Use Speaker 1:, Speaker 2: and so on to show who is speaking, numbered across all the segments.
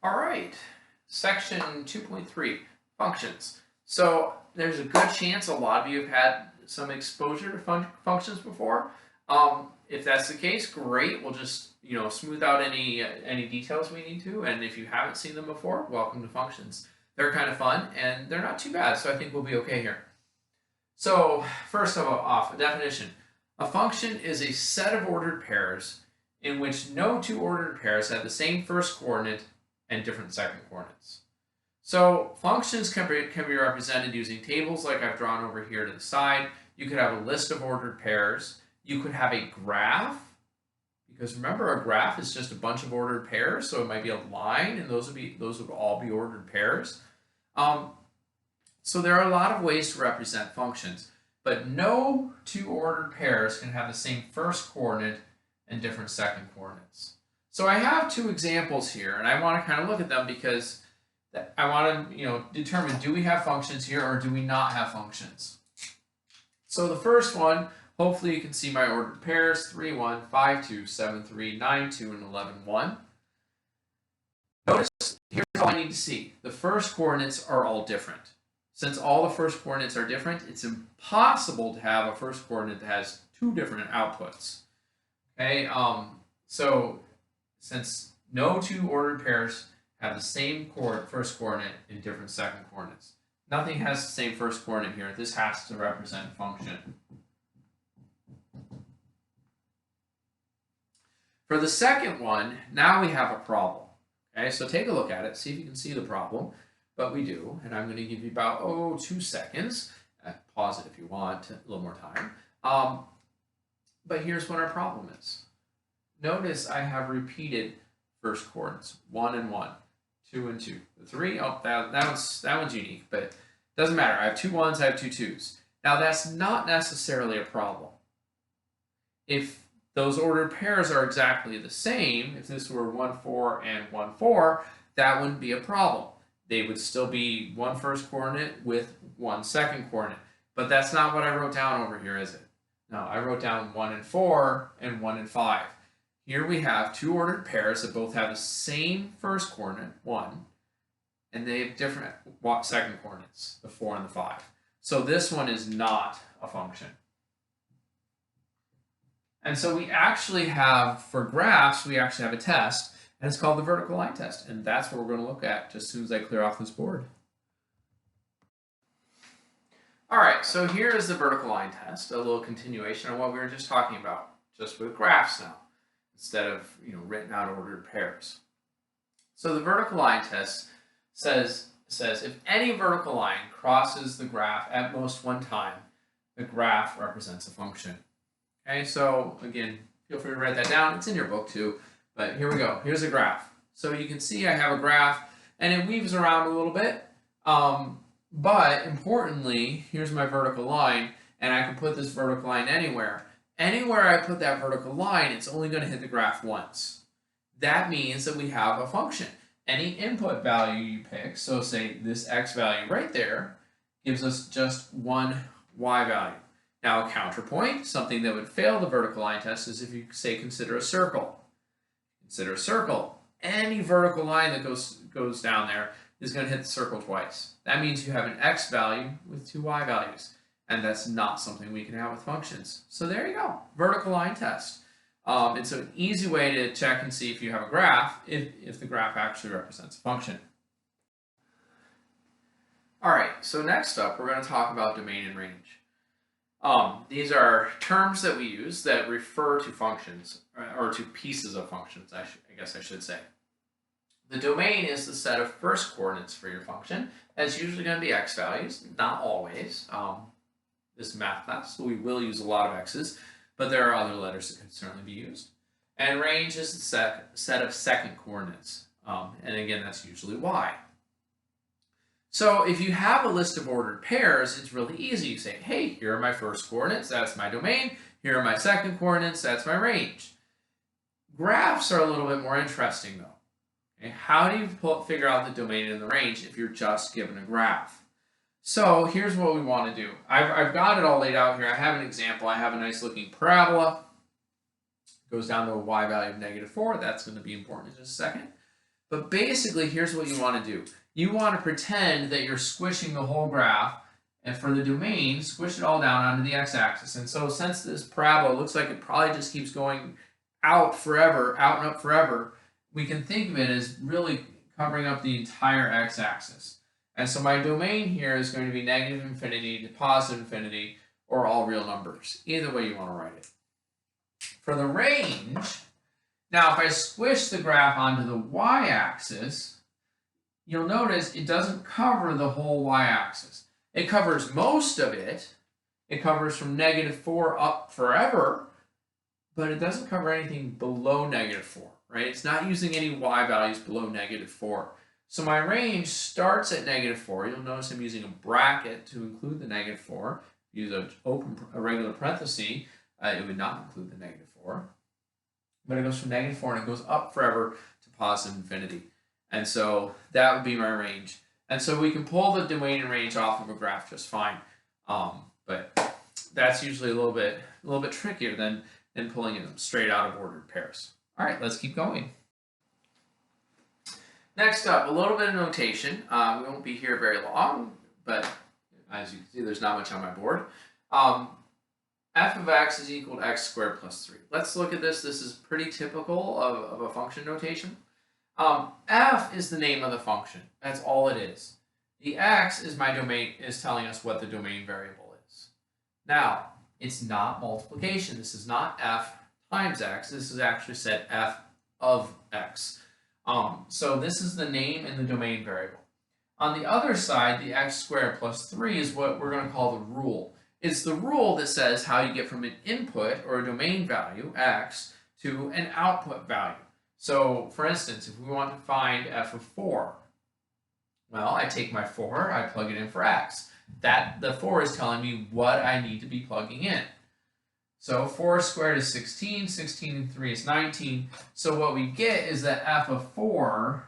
Speaker 1: All right, section 2.3, functions. So there's a good chance a lot of you have had some exposure to functions before. If that's the case, great. We'll just smooth out any details we need to. And if you haven't seen them before, welcome to functions. They're kind of fun and they're not too bad, so I think we'll be okay here. So first off, a definition. A function is a set of ordered pairs in which no two ordered pairs have the same first coordinate and different second coordinates. So functions can be represented using tables like I've drawn over here to the side. You could have a list of ordered pairs. You could have a graph, because remember, a graph is just a bunch of ordered pairs, so it might be a line, and those would all be ordered pairs. So there are a lot of ways to represent functions, but no two ordered pairs can have the same first coordinate and different second coordinates. So I have two examples here, and I want to kind of look at them because I want to determine, do we have functions here or do we not have functions? So the first one, hopefully you can see my ordered pairs, 3, 1, 5, 2, 7, 3, 9, 2, and 11, 1. Notice, here's all I need to see. The first coordinates are all different. Since all the first coordinates are different, it's impossible to have a first coordinate that has two different outputs. Okay, so since no two ordered pairs have the same first coordinate and different second coordinates, nothing has the same first coordinate here. This has to represent function. For the second one, now we have a problem. Okay, so take a look at it, see if you can see the problem. But we do, and I'm going to give you about 2 seconds. Pause it if you want, a little more time. But here's what our problem is. Notice I have repeated first coordinates, 1 and 1, 2 and 2. The 3, that one's unique, but it doesn't matter. I have 2 1s, I have 2 2s. Now that's not necessarily a problem. If those ordered pairs are exactly the same, if this were 1 4 and 1 4, that wouldn't be a problem. They would still be one first coordinate with one second coordinate. But that's not what I wrote down over here, is it? No, I wrote down 1 and 4 and 1 and 5. Here we have two ordered pairs that both have the same first coordinate, 1, and they have different second coordinates, the 4 and the 5. So this one is not a function. And so we actually have, for graphs, we actually have a test. And it's called the vertical line test, and that's what we're going to look at just as soon as I clear off this board. All right, so here is the vertical line test, a little continuation of what we were just talking about, just with graphs now, instead of written out ordered pairs. So the vertical line test says if any vertical line crosses the graph at most one time, the graph represents a function. Okay, so again, feel free to write that down. It's in your book too. But here we go. Here's a graph. So you can see I have a graph, and it weaves around a little bit. But importantly, here's my vertical line, and I can put this vertical line anywhere. Anywhere I put that vertical line, it's only going to hit the graph once. That means that we have a function. Any input value you pick, so say this x value right there, gives us just one y value. Now a counterpoint, something that would fail the vertical line test, is if you say consider a circle. Consider a circle. Any vertical line that goes down there is going to hit the circle twice. That means you have an x value with two y values, and that's not something we can have with functions. So there you go, vertical line test. It's an easy way to check and see if you have a graph, if the graph actually represents a function. All right, so next up, we're going to talk about domain and range. These are terms that we use that refer to functions, or to pieces of functions, I guess I should say. The domain is the set of first coordinates for your function. That's usually going to be x values, not always. This is math class, so we will use a lot of x's, but there are other letters that can certainly be used. And range is the set of second coordinates, and again, that's usually y. So if you have a list of ordered pairs, it's really easy. You say, hey, here are my first coordinates, that's my domain. Here are my second coordinates, that's my range. Graphs are a little bit more interesting though. Okay, how do you figure out the domain and the range if you're just given a graph? So here's what we want to do. I've got it all laid out here. I have an example. I have a nice looking parabola. It goes down to a y value of -4. That's going to be important in just a second. But basically, here's what you want to do. You want to pretend that you're squishing the whole graph, and for the domain, squish it all down onto the x-axis. And so since this parabola looks like it probably just keeps going out forever, out and up forever, we can think of it as really covering up the entire x-axis. And so my domain here is going to be negative infinity to positive infinity, or all real numbers. Either way you want to write it. For the range, now if I squish the graph onto the y-axis, you'll notice it doesn't cover the whole y-axis. It covers most of it. It covers from -4 up forever, but it doesn't cover anything below -4, right? It's not using any y values below -4. So my range starts at -4. You'll notice I'm using a bracket to include the -4. Use a regular parenthesis, it would not include the -4. But it goes from -4 and it goes up forever to positive infinity. And so that would be my range. And so we can pull the domain and range off of a graph just fine. But that's usually a little bit trickier than pulling them straight out of ordered pairs. All right, let's keep going. Next up, a little bit of notation. We won't be here very long, but as you can see, there's not much on my board. F of x is equal to x squared plus 3. Let's look at this. This is pretty typical of a function notation. F is the name of the function. That's all it is. The x is my domain, is telling us what the domain variable is. Now, it's not multiplication. This is not f times x. This is actually said f of x. So this is the name and the domain variable. On the other side, the x squared plus 3 is what we're going to call the rule. It's the rule that says how you get from an input or a domain value, x, to an output value. So, for instance, if we want to find f of 4, well, I take my 4, I plug it in for x. The 4 is telling me what I need to be plugging in. So 4 squared is 16, 16 and 3 is 19. So what we get is that f of 4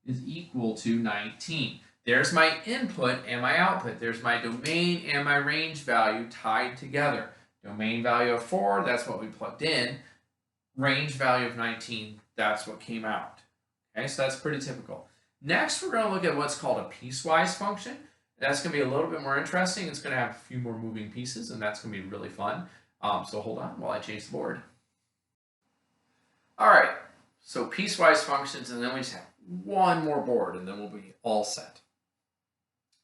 Speaker 1: is equal to 19. There's my input and my output. There's my domain and my range value tied together. Domain value of 4, that's what we plugged in. Range value of 19, that's what came out. Okay, so that's pretty typical. Next, we're going to look at what's called a piecewise function. That's going to be a little bit more interesting. It's going to have a few more moving pieces, and that's going to be really fun. So hold on while I change the board. All right, so piecewise functions, and then we just have one more board, and then we'll be all set.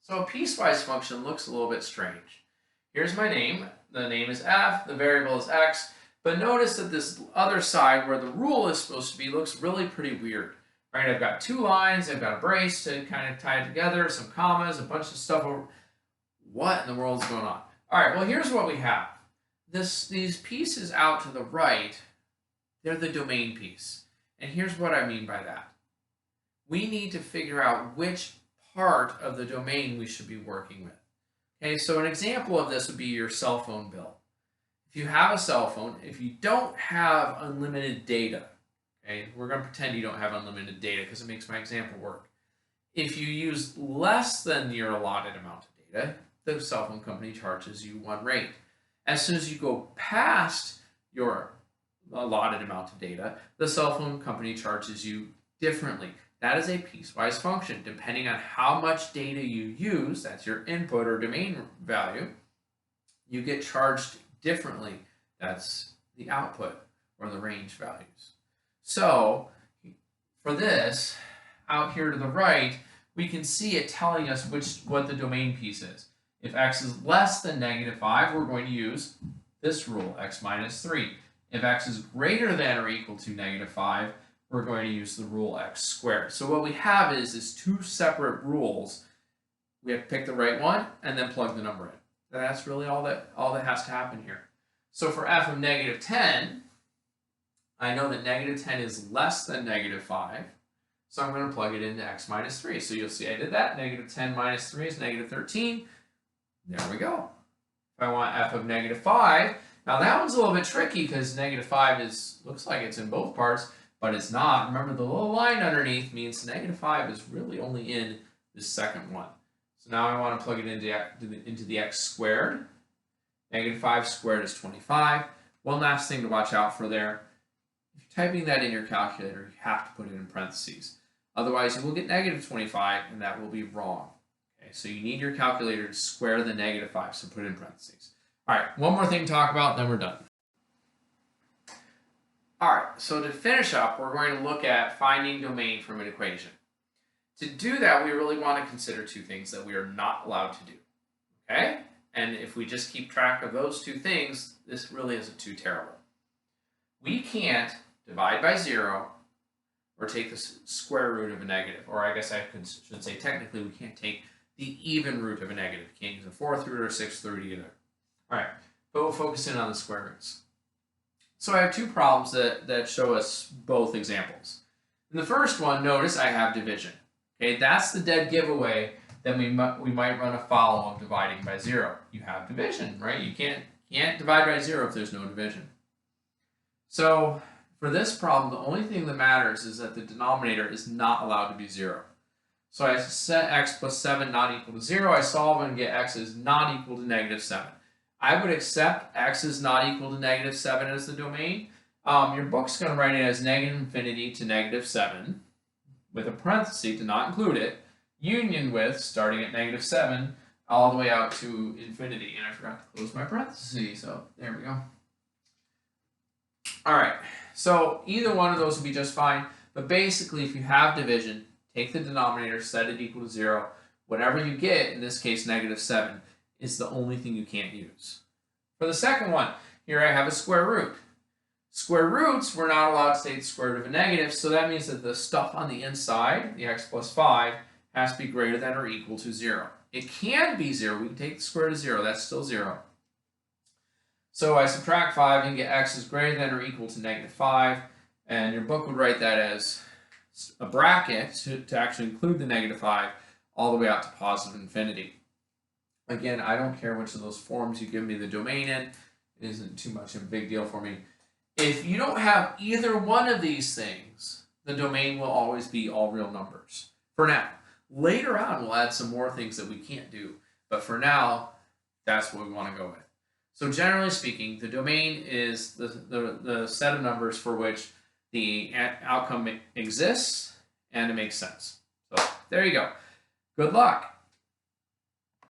Speaker 1: So a piecewise function looks a little bit strange. Here's my name. The name is f, the variable is x, but notice that this other side where the rule is supposed to be looks really pretty weird. Right, I've got 2 lines, I've got a brace to kind of tie it together, some commas, a bunch of stuff over. What in the world is going on? All right, well, here's what we have. These pieces out to the right, they're the domain piece. And here's what I mean by that. We need to figure out which part of the domain we should be working with. Okay, so an example of this would be your cell phone bill. If you have a cell phone, if you don't have unlimited data, okay, we're going to pretend you don't have unlimited data because it makes my example work. If you use less than your allotted amount of data, the cell phone company charges you one rate. As soon as you go past your allotted amount of data, the cell phone company charges you differently. That is a piecewise function. Depending on how much data you use, that's your input or domain value, you get charged differently. That's the output or the range values. So for this, out here to the right, we can see it telling us what the domain piece is. If x is less than -5, we're going to use this rule, x minus 3. If x is greater than or equal to -5, we're going to use the rule x squared. So what we have is 2 separate rules. We have to pick the right one and then plug the number in. That's really all that has to happen here. So for f of -10, I know that -10 is less than -5, so I'm going to plug it into x minus 3. So you'll see I did that. -10 minus 3 is -13. There we go. If I want f of -5, now that one's a little bit tricky because -5 looks like it's in both parts, but it's not. Remember, the little line underneath means -5 is really only in the second one. So now I want to plug it into the x squared. -5 squared is 25. One last thing to watch out for there. If you typing that in your calculator, you have to put it in parentheses. Otherwise, you will get negative 25, and that will be wrong. Okay, so you need your calculator to square the negative 5, so put it in parentheses. All right, one more thing to talk about, then we're done. All right, so to finish up, we're going to look at finding domain from an equation. To do that, we really want to consider two things that we are not allowed to do. Okay? And if we just keep track of those two things, this really isn't too terrible. We can't divide by 0 or take the square root of a negative. Or I guess I should say technically we can't take the even root of a negative. We can't use a 4th root or a 6th root either. All right, but we'll focus in on the square roots. So I have two problems that show us both examples. In the first one, notice I have division. Okay, that's the dead giveaway. Then we might run afoul of dividing by 0. You have division, right? You can't divide by 0 if there's no division. So for this problem, the only thing that matters is that the denominator is not allowed to be 0. So I set x plus 7 not equal to 0. I solve and get x is not equal to negative 7. I would accept x is not equal to negative 7 as the domain. Your book's going to write it as negative infinity to negative 7 with a parenthesis to not include it, union with, starting at negative 7, all the way out to infinity. And I forgot to close my parentheses, so there we go. All right, so either one of those would be just fine. But basically, if you have division, take the denominator, set it equal to 0. Whatever you get, in this case, negative 7, is the only thing you can't use. For the second one, here I have a square root. Square roots, we're not allowed to take the square root of a negative, so that means that the stuff on the inside, the x plus 5, has to be greater than or equal to 0. It can be 0. We can take the square root of 0. That's still 0. So I subtract 5 and get x is greater than or equal to negative 5. And your book would write that as a bracket to actually include the negative 5 all the way out to positive infinity. Again, I don't care which of those forms you give me the domain in. It isn't too much of a big deal for me. If you don't have either one of these things, the domain will always be all real numbers. For now. Later on, we'll add some more things that we can't do. But for now, that's what we want to go with. So generally speaking, the domain is the set of numbers for which the outcome exists and it makes sense. So there you go. Good luck.